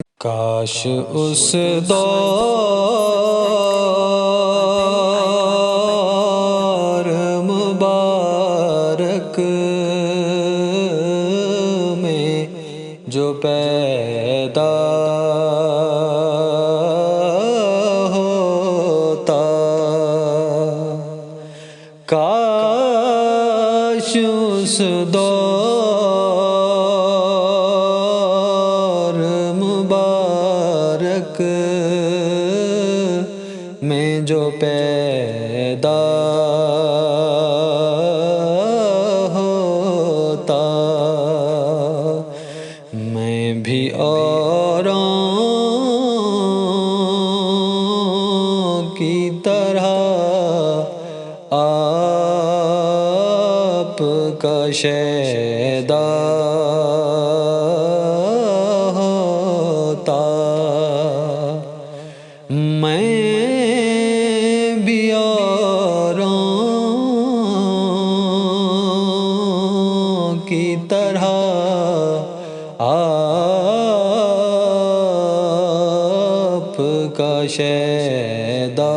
کاش اس دور مبارک میں جو پیدا ہوتا، کاش اس دور مبارک میں جو پیدا ہوتا، میں بھی اوروں کی طرح آپ کا شیدا ہوتا، میں بھی اوروں کی طرح آپ کا شیدا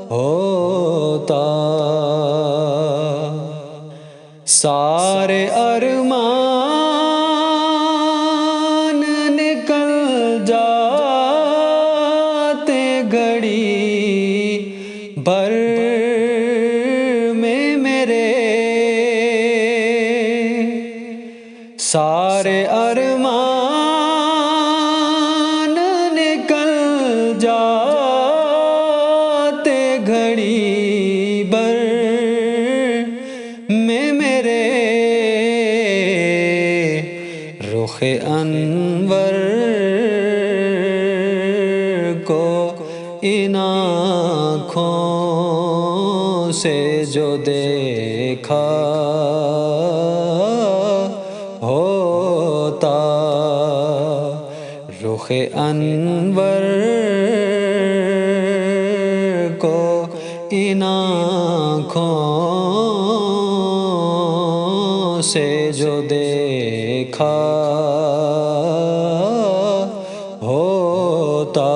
ہوتا، سارے ارمان نکل جاتے گھڑی بھر میں میرے، سارے ارمان نکل جاتے گھڑی بھر میں میرے، رخ انور کو ان آنکھوں سے جو دیکھا ہوتا، رخ انور کو ان آنکھوں سے جو دیکھا ہوتا،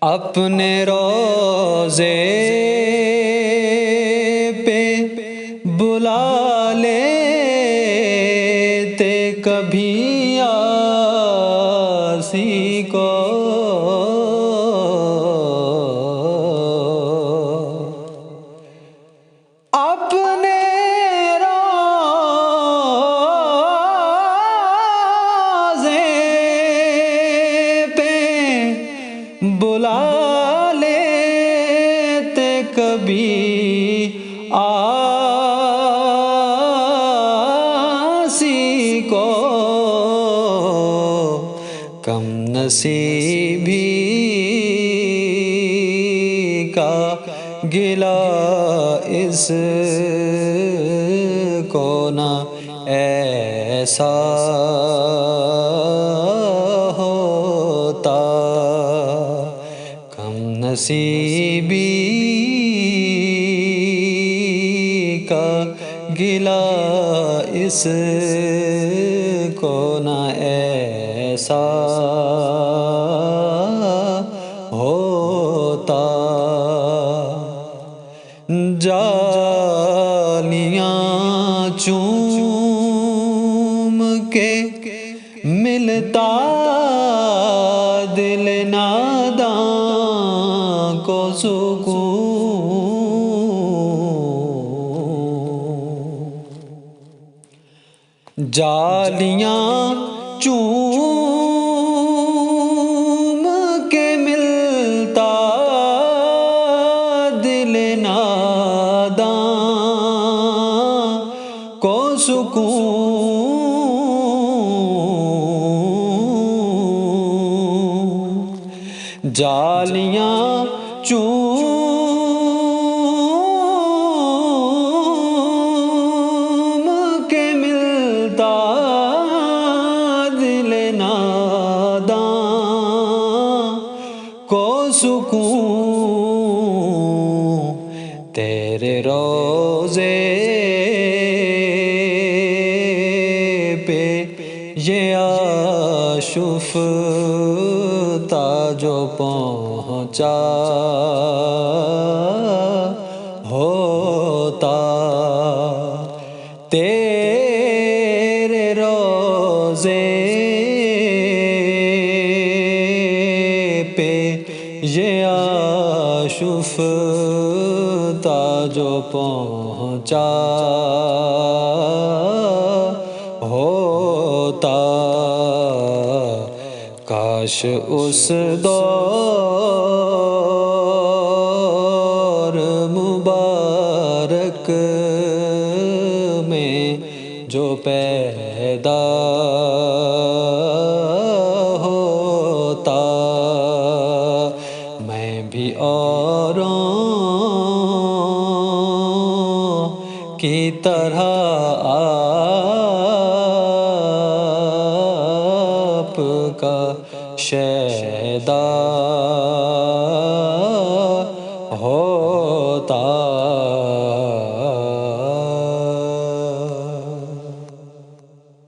اپنے روضے پہ بلا لیتے کبھی عاصی کو، اپنے روضے پہ بلا لیتے کبھی عاصی کو، کم نصیبی کا گلہ اس کو نہ ایسا ہوتا، کم نصیبی کا گلہ اس کو نہ ایسا ہوتا، جالیاں چوم کے ملتا دل ناداں کو سکون، جالیاں چوم کے ملتا دل ناداں کو سکون، جالیاں چوم کے ملتا دل ناداں کو سکون، تیرے روضے یہ آشفتہ جو پہنچا ہوتا تیرے روزے پہ، یہ آشفتہ جو پہنچا ہوتا، کاش اس دور مبارک میں جو پیدا ہوتا، میں بھی اوروں کی طرح آپ کا شیدا ہوتا۔